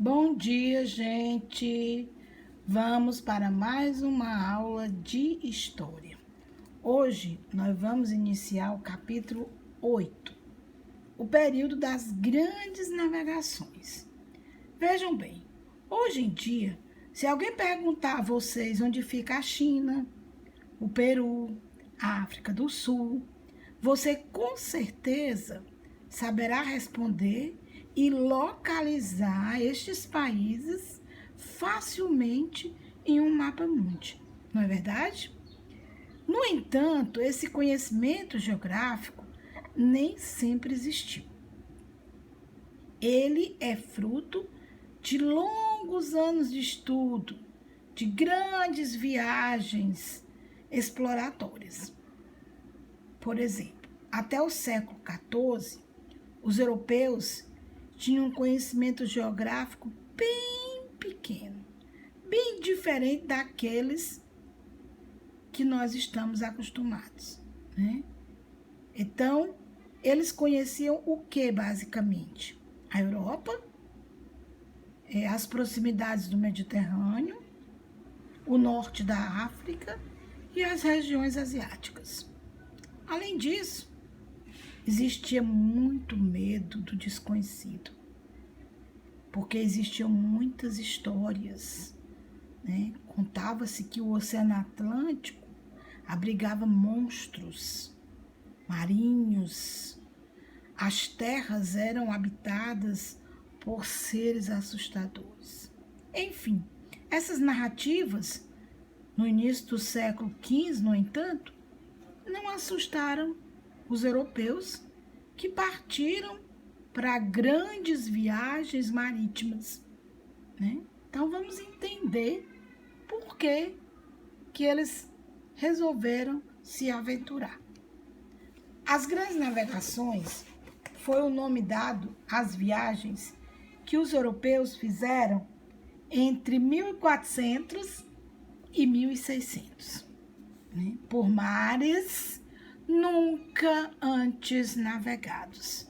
Bom dia, gente! Vamos para mais uma aula de história. Hoje nós vamos iniciar o capítulo 8, o período das grandes navegações. Vejam bem, hoje em dia, se alguém perguntar a vocês onde fica a China, o Peru, a África do Sul, você com certeza saberá responder e localizar estes países facilmente em um mapa mundi, não é verdade? No entanto, esse conhecimento geográfico nem sempre existiu. Ele é fruto de longos anos de estudo, de grandes viagens exploratórias. Por exemplo, até o século XIV, os europeus tinham um conhecimento geográfico bem pequeno, bem diferente daqueles que nós estamos acostumados, né? Então, eles conheciam o que, basicamente? A Europa, as proximidades do Mediterrâneo, o norte da África e as regiões asiáticas. Além disso, existia muito medo do desconhecido, porque existiam muitas histórias, né? Contava-se que o Oceano Atlântico abrigava monstros marinhos, as terras eram habitadas por seres assustadores. Enfim, essas narrativas, no início do século XV, no entanto, não assustaram os europeus que partiram para grandes viagens marítimas, né? Então vamos entender por que eles resolveram se aventurar. As grandes navegações foi o nome dado às viagens que os europeus fizeram entre 1400 e 1600, né? Por mares nunca antes navegados,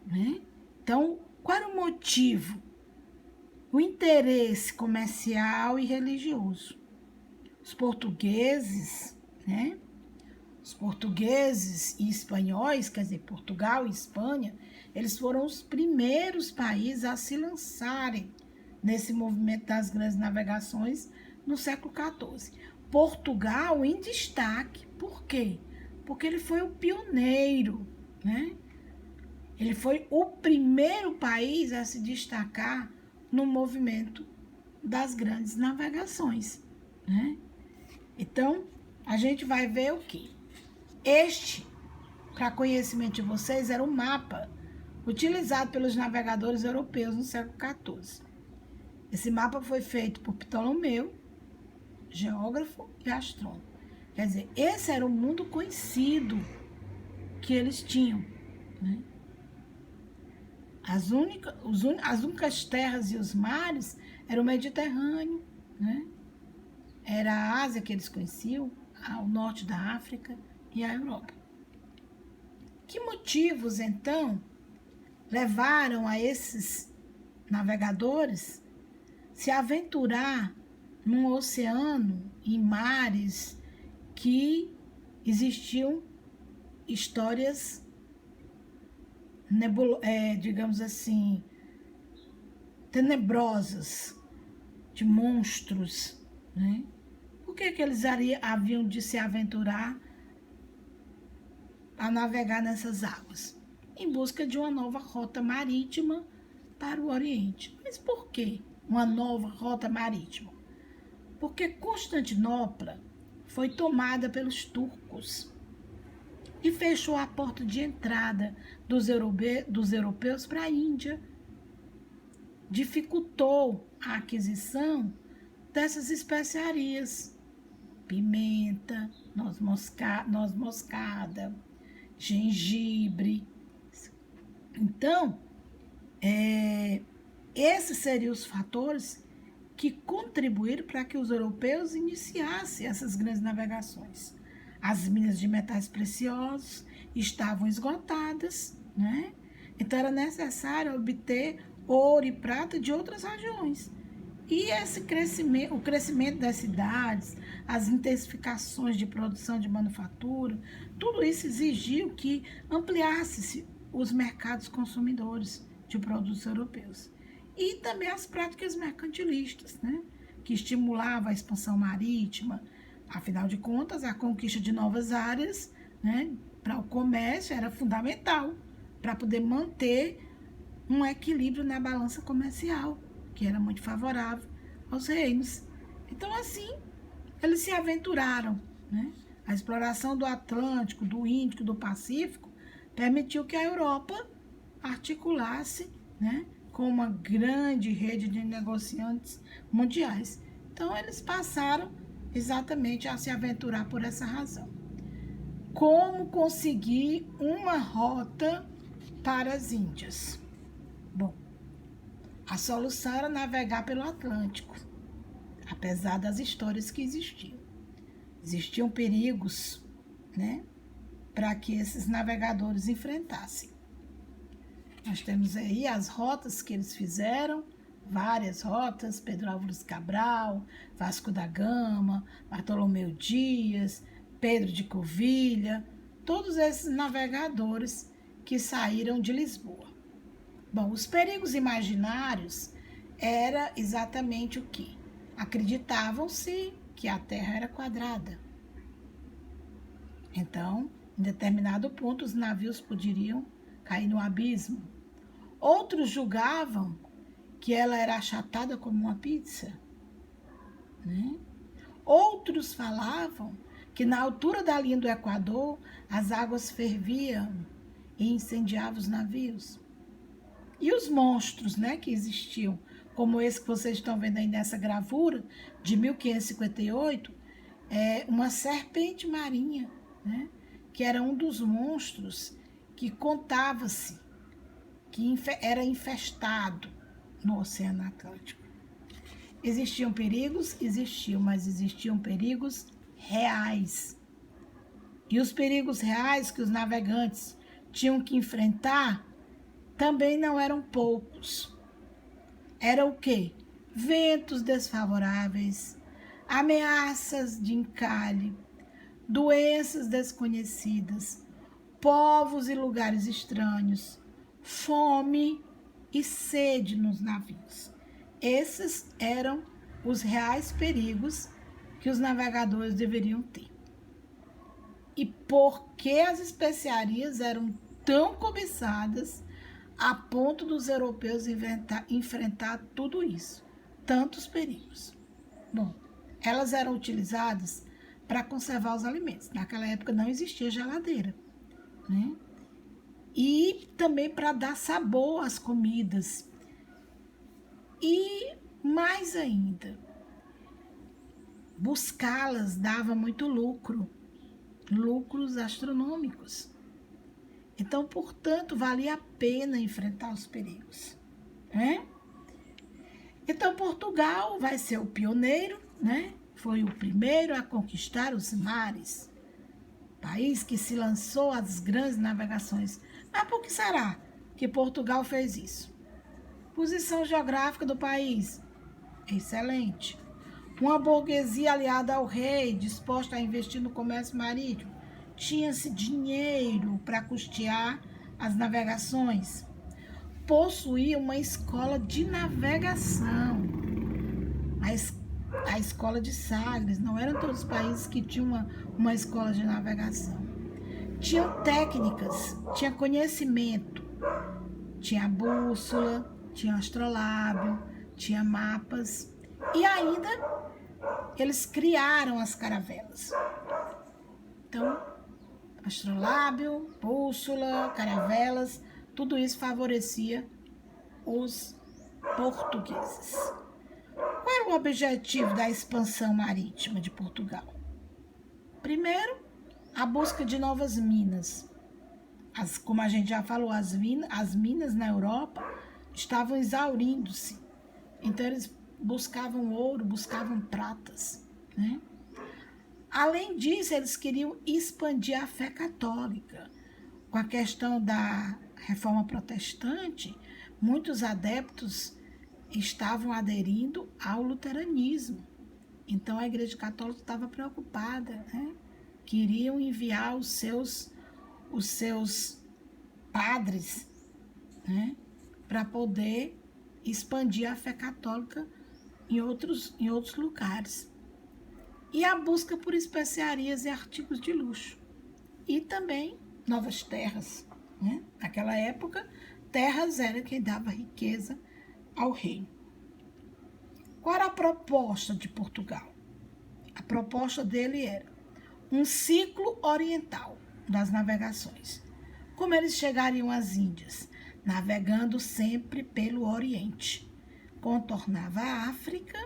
né? Então, qual era o motivo? O interesse comercial e religioso. Os portugueses, né? Os portugueses e espanhóis, quer dizer, Portugal e Espanha, eles foram os primeiros países a se lançarem nesse movimento das grandes navegações no século XIV. Portugal em destaque. Por quê? Porque ele foi o pioneiro, né? Ele foi o primeiro país a se destacar no movimento das grandes navegações, né? Então, a gente vai ver o quê? Este, para conhecimento de vocês, era o mapa utilizado pelos navegadores europeus no século XIV. Esse mapa foi feito por Ptolomeu, geógrafo e astrônomo. Quer dizer, esse era o mundo conhecido que eles tinham, né? As únicas terras e os mares eram o Mediterrâneo, né? Era a Ásia que eles conheciam, o norte da África e a Europa. Que motivos, então, levaram a esses navegadores se aventurar num oceano, em mares, que existiam histórias, digamos assim, tenebrosas, de monstros, né? Por que eles haviam de se aventurar a navegar nessas águas? Em busca de uma nova rota marítima para o Oriente. Mas por que uma nova rota marítima? Porque Constantinopla foi tomada pelos turcos e fechou a porta de entrada dos europeus para a Índia. Dificultou a aquisição dessas especiarias, pimenta, noz moscada, gengibre. Então, esses seriam os fatores que contribuíram para que os europeus iniciassem essas grandes navegações. As minas de metais preciosos estavam esgotadas, né? Então era necessário obter ouro e prata de outras regiões. E esse crescimento, o crescimento das cidades, as intensificações de produção de manufatura, tudo isso exigiu que ampliasse-se os mercados consumidores de produtos europeus. E também as práticas mercantilistas, né? Que estimulavam a expansão marítima. Afinal de contas, a conquista de novas áreas, né, para o comércio era fundamental para poder manter um equilíbrio na balança comercial, que era muito favorável aos reinos. Então, assim, eles se aventuraram, né? A exploração do Atlântico, do Índico, do Pacífico permitiu que a Europa articulasse, né, com uma grande rede de negociantes mundiais. Então, eles passaram exatamente a se aventurar por essa razão. Como conseguir uma rota para as Índias? Bom, a solução era navegar pelo Atlântico, apesar das histórias que existiam. Existiam perigos, né, para que esses navegadores enfrentassem. Nós temos aí as rotas que eles fizeram, várias rotas: Pedro Álvares Cabral, Vasco da Gama, Bartolomeu Dias, Pedro de Covilha, todos esses navegadores que saíram de Lisboa. Bom, os perigos imaginários era exatamente o que? Acreditavam-se que a Terra era quadrada. Então, em determinado ponto, os navios poderiam cair no abismo. Outros julgavam que ela era achatada como uma pizza, né? Outros falavam que na altura da linha do Equador as águas ferviam e incendiavam os navios. E os monstros, né, que existiam, como esse que vocês estão vendo aí nessa gravura, de 1558, uma serpente marinha, né, que era um dos monstros que contava-se que era infestado no Oceano Atlântico. Existiam perigos? Existiam, mas existiam perigos reais. E os perigos reais que os navegantes tinham que enfrentar também não eram poucos. Era o quê? Ventos desfavoráveis, ameaças de encalhe, doenças desconhecidas, povos e lugares estranhos, fome e sede nos navios. Esses eram os reais perigos que os navegadores deveriam ter. E por que as especiarias eram tão cobiçadas a ponto dos europeus enfrentar tudo isso, tantos perigos? Bom, elas eram utilizadas para conservar os alimentos. Naquela época não existia geladeira, né? E também para dar sabor às comidas. E mais ainda, buscá-las dava muito lucro, lucros astronômicos. Então, portanto, valia a pena enfrentar os perigos, né? Então, Portugal vai ser o pioneiro, né? Foi o primeiro a conquistar os mares. País que se lançou às grandes navegações. Mas por que será que Portugal fez isso? Posição geográfica do país: excelente. Uma burguesia aliada ao rei, disposta a investir no comércio marítimo. Tinha-se dinheiro para custear as navegações. Possuía uma escola de navegação. A escola de Sagres. Não eram todos os países que tinham uma escola de navegação. Tinham técnicas, tinha conhecimento. Tinha bússola, tinha astrolábio, tinha mapas. E ainda eles criaram as caravelas. Então, astrolábio, bússola, caravelas, tudo isso favorecia os portugueses. Qual era o objetivo da expansão marítima de Portugal? Primeiro, a busca de novas minas. Como a gente já falou, as minas na Europa estavam exaurindo-se. Então, eles buscavam ouro, buscavam pratas, né? Além disso, eles queriam expandir a fé católica. Com a questão da reforma protestante, muitos adeptos estavam aderindo ao luteranismo. Então a Igreja Católica estava preocupada, né? Queriam enviar os seus padres, né? Para poder expandir a fé católica em outros lugares. E a busca por especiarias e artigos de luxo. E também novas terras, né? Naquela época, terras era quem dava riqueza ao reino. Qual era a proposta de Portugal? A proposta dele era um ciclo oriental das navegações. Como eles chegariam às Índias? Navegando sempre pelo Oriente. Contornava a África,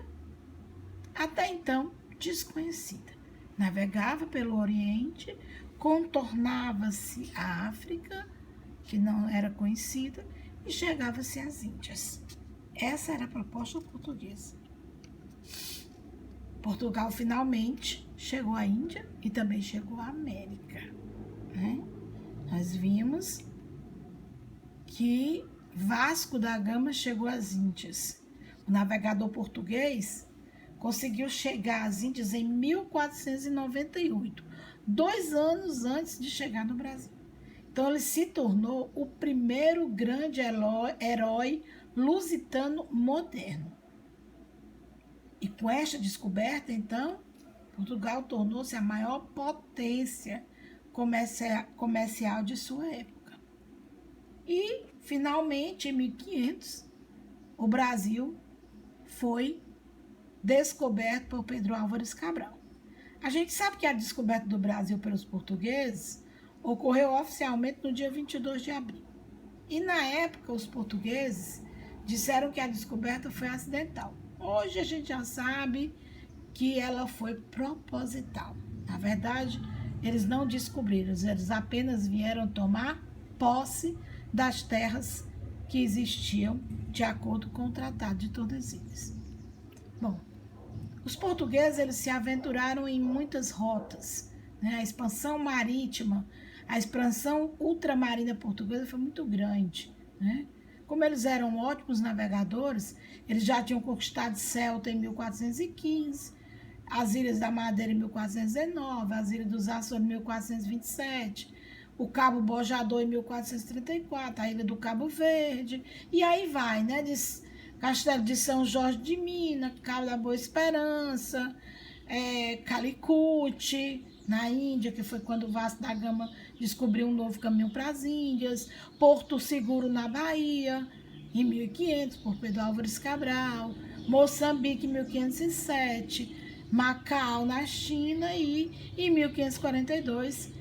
até então desconhecida. Navegava pelo Oriente, contornava-se a África, que não era conhecida, e chegava-se às Índias. Essa era a proposta portuguesa. Portugal finalmente chegou à Índia e também chegou à América, né? Nós vimos que Vasco da Gama chegou às Índias. O navegador português conseguiu chegar às Índias em 1498, 2 anos antes de chegar no Brasil. Então ele se tornou o primeiro grande herói lusitano moderno. E com esta descoberta, então, Portugal tornou-se a maior potência comercial de sua época. E, finalmente, em 1500, o Brasil foi descoberto por Pedro Álvares Cabral. A gente sabe que a descoberta do Brasil pelos portugueses ocorreu oficialmente no dia 22 de abril. E, na época, os portugueses disseram que a descoberta foi acidental. Hoje a gente já sabe que ela foi proposital. Na verdade, eles não descobriram, eles apenas vieram tomar posse das terras que existiam de acordo com o Tratado de Tordesilhas. Bom, os portugueses eles se aventuraram em muitas rotas, né? A expansão marítima, a expansão ultramarina portuguesa foi muito grande, né? Como eles eram ótimos navegadores, eles já tinham conquistado Celta em 1415, as Ilhas da Madeira em 1419, as Ilhas dos Açores em 1427, o Cabo Bojador em 1434, a Ilha do Cabo Verde, e aí vai, né? Castelo de São Jorge de Minas, Cabo da Boa Esperança, Calicut, na Índia, que foi quando o Vasco da Gama descobriu um novo caminho para as Índias, Porto Seguro, na Bahia, em 1500, por Pedro Álvares Cabral, Moçambique, em 1507, Macau, na China, e em 1542,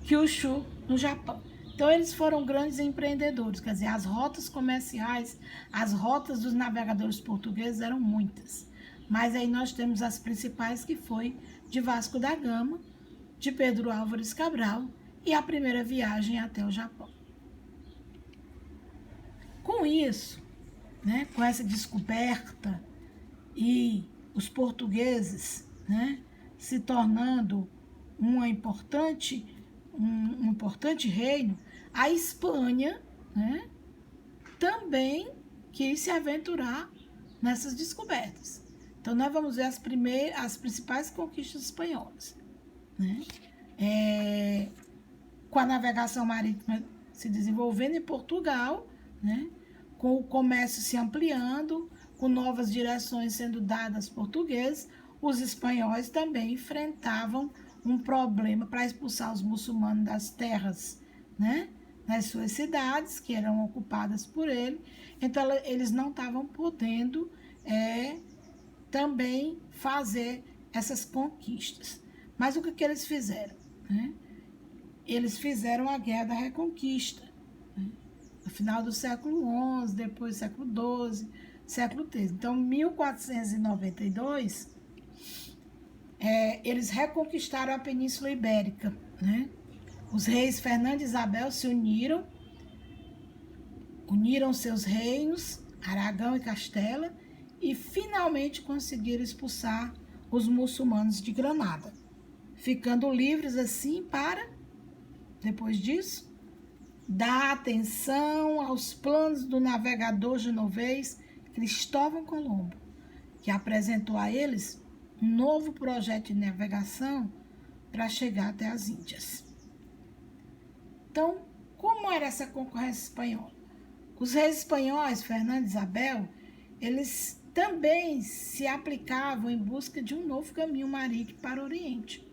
Kyushu, no Japão. Então, eles foram grandes empreendedores, quer dizer, as rotas comerciais, as rotas dos navegadores portugueses eram muitas. Mas aí nós temos as principais, que foi de Vasco da Gama, de Pedro Álvares Cabral e a primeira viagem até o Japão. Com isso, né, com essa descoberta e os portugueses, né, se tornando um importante reino, a Espanha, né, também quis se aventurar nessas descobertas. Então, nós vamos ver as principais conquistas espanholas, né? Com a navegação marítima se desenvolvendo em Portugal, né? Com o comércio se ampliando, com novas direções sendo dadas aos portugueses, os espanhóis também enfrentavam um problema para expulsar os muçulmanos das terras, né? Nas suas cidades, que eram ocupadas por ele. Então, eles não estavam podendo também fazer essas conquistas. Mas o que eles fizeram, né? Eles fizeram a Guerra da Reconquista, né? No final do século XI, depois do século XII, século XIII. Então, em 1492, eles reconquistaram a Península Ibérica, né? Os reis Fernando e Isabel se uniram seus reinos, Aragão e Castela, e finalmente conseguiram expulsar os muçulmanos de Granada, ficando livres assim para, depois disso, dá atenção aos planos do navegador genovês Cristóvão Colombo, que apresentou a eles um novo projeto de navegação para chegar até as Índias. Então, como era essa concorrência espanhola? Os reis espanhóis, Fernando e Isabel, eles também se aplicavam em busca de um novo caminho marítimo para o Oriente,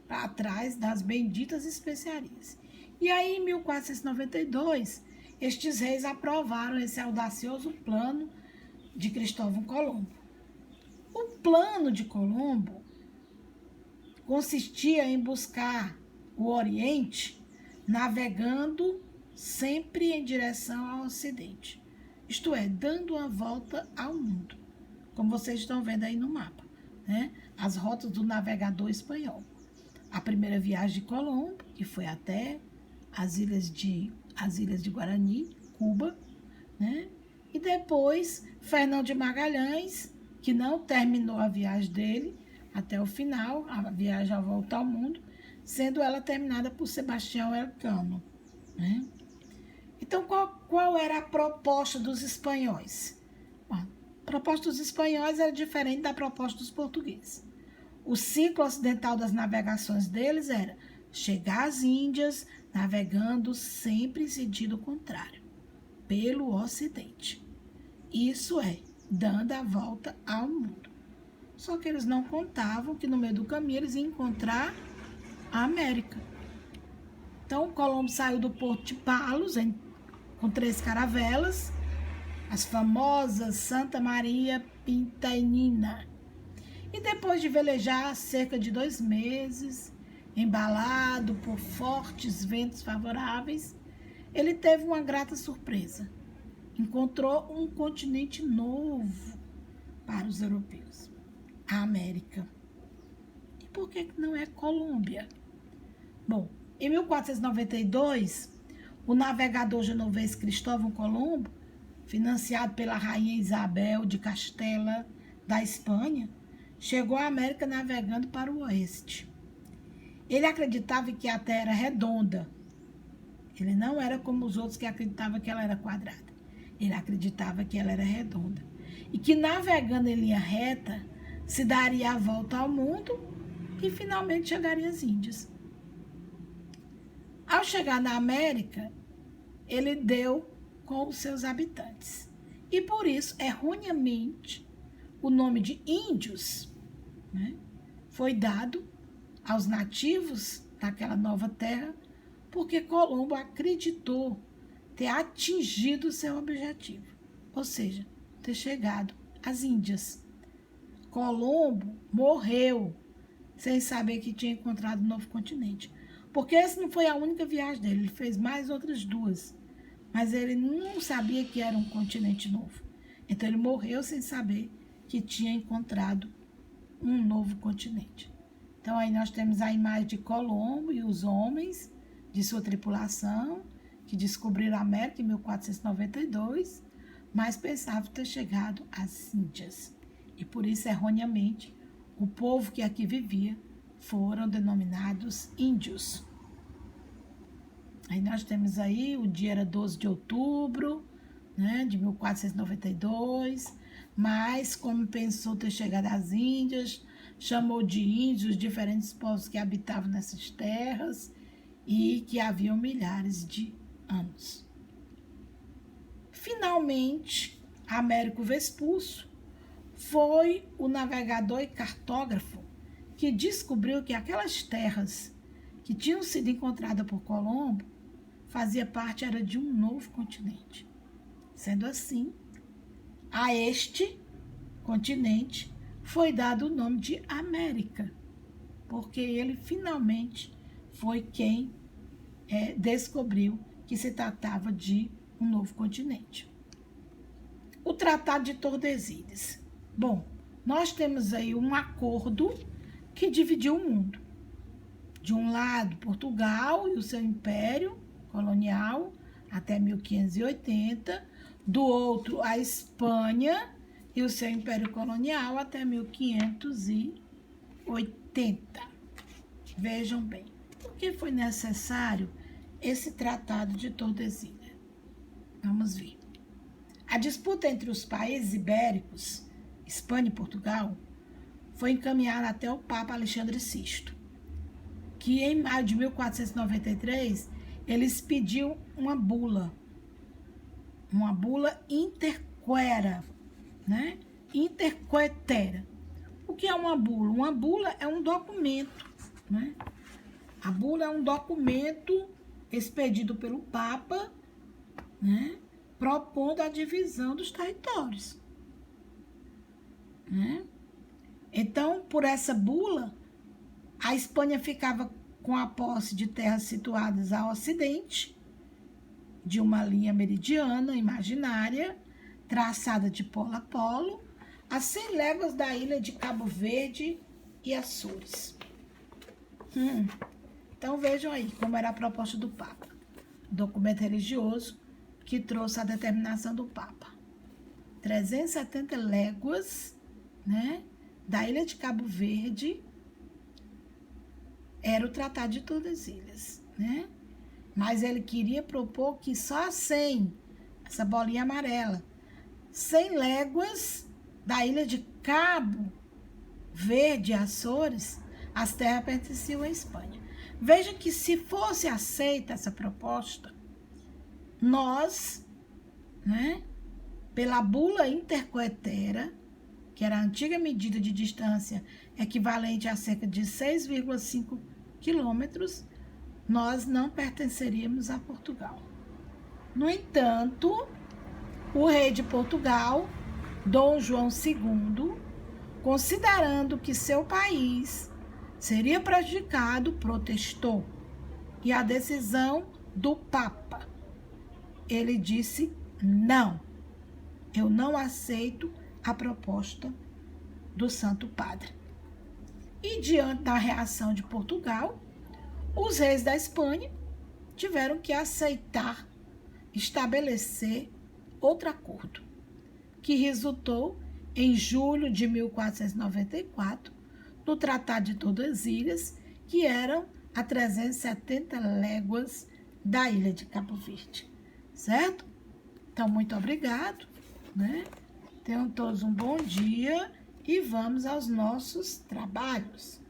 para atrás das benditas especiarias. E aí, em 1492, estes reis aprovaram esse audacioso plano de Cristóvão Colombo. O plano de Colombo consistia em buscar o Oriente navegando sempre em direção ao Ocidente, isto é, dando uma volta ao mundo, como vocês estão vendo aí no mapa, né? As rotas do navegador espanhol. A primeira viagem de Colombo, que foi até as ilhas de Guarani, Cuba, né? E depois Fernão de Magalhães, que não terminou a viagem dele até o final, a viagem à volta ao mundo, sendo ela terminada por Sebastião Elcano, né? Então, qual era a proposta dos espanhóis? A proposta dos espanhóis era diferente da proposta dos portugueses. O ciclo ocidental das navegações deles era chegar às Índias navegando sempre em sentido contrário, pelo Ocidente. Isso é, dando a volta ao mundo. Só que eles não contavam que no meio do caminho eles iam encontrar a América. Então, Colombo saiu do porto de Palos com 3 caravelas, as famosas Santa Maria Pintainina. E depois de velejar cerca de 2 meses, embalado por fortes ventos favoráveis, ele teve uma grata surpresa. Encontrou um continente novo para os europeus, a América. E por que não é Colômbia? Bom, em 1492, o navegador genovês Cristóvão Colombo, financiado pela rainha Isabel de Castela da Espanha, chegou à América navegando para o oeste. Ele acreditava que a Terra era redonda. Ele não era como os outros que acreditavam que ela era quadrada. Ele acreditava que ela era redonda. E que navegando em linha reta, se daria a volta ao mundo e finalmente chegaria às Índias. Ao chegar na América, ele deu com os seus habitantes. E por isso, erroneamente, o nome de índios, né, foi dado aos nativos daquela nova terra, porque Colombo acreditou ter atingido o seu objetivo, ou seja, ter chegado às Índias. Colombo morreu sem saber que tinha encontrado um novo continente, porque essa não foi a única viagem dele, ele fez mais outras 2, mas ele não sabia que era um continente novo. Então ele morreu sem saber que tinha encontrado um novo continente. Então aí nós temos a imagem de Colombo e os homens de sua tripulação que descobriram a América em 1492, mas pensavam ter chegado às Índias. E por isso, erroneamente, o povo que aqui vivia foram denominados índios. Aí nós temos aí, o dia era 12 de outubro, né, de 1492, mas como pensou ter chegado às Índias, chamou de índios os diferentes povos que habitavam nessas terras e que haviam milhares de anos. Finalmente, Américo Vespúcio foi o navegador e cartógrafo que descobriu que aquelas terras que tinham sido encontradas por Colombo fazia parte era de um novo continente. Sendo assim, a este continente foi dado o nome de América, porque ele finalmente foi quem descobriu que se tratava de um novo continente. O Tratado de Tordesilhas. Bom, nós temos aí um acordo que dividiu o mundo. De um lado, Portugal e o seu império colonial até 1580, do outro, a Espanha e o seu império colonial até 1580. Vejam bem, por que foi necessário esse Tratado de Tordesilhas? Vamos ver. A disputa entre os países ibéricos, Espanha e Portugal, foi encaminhada até o Papa Alexandre VI, que em maio de 1493, ele expediu uma bula interquera, né? Interquetera. O que é uma bula? Uma bula é um documento, né? A bula é um documento expedido pelo Papa, né? Propondo a divisão dos territórios, né? Então, por essa bula, a Espanha ficava com a posse de terras situadas a ocidente de uma linha meridiana imaginária, traçada de polo a polo, a 100 léguas da ilha de Cabo Verde e Açores. Então vejam aí como era a proposta do Papa. Documento religioso que trouxe a determinação do Papa. 370 léguas, né, da ilha de Cabo Verde era o Tratado de Tordesilhas, né? Mas ele queria propor que só 100, essa bolinha amarela, 100 léguas da ilha de Cabo Verde, Açores, as terras pertenciam à Espanha. Veja que se fosse aceita essa proposta, nós, né, pela bula intercoetera, que era a antiga medida de distância equivalente a cerca de 6,5 quilômetros, nós não pertenceríamos a Portugal. No entanto, o rei de Portugal, Dom João II, considerando que seu país seria prejudicado, protestou. E a decisão do Papa, ele disse: não, eu não aceito a proposta do Santo Padre. E diante da reação de Portugal, os reis da Espanha tiveram que aceitar estabelecer outro acordo, que resultou em julho de 1494, no Tratado de Tordesilhas, que eram a 370 léguas da ilha de Cabo Verde, certo? Então, muito obrigado, né? Tenham todos um bom dia e vamos aos nossos trabalhos.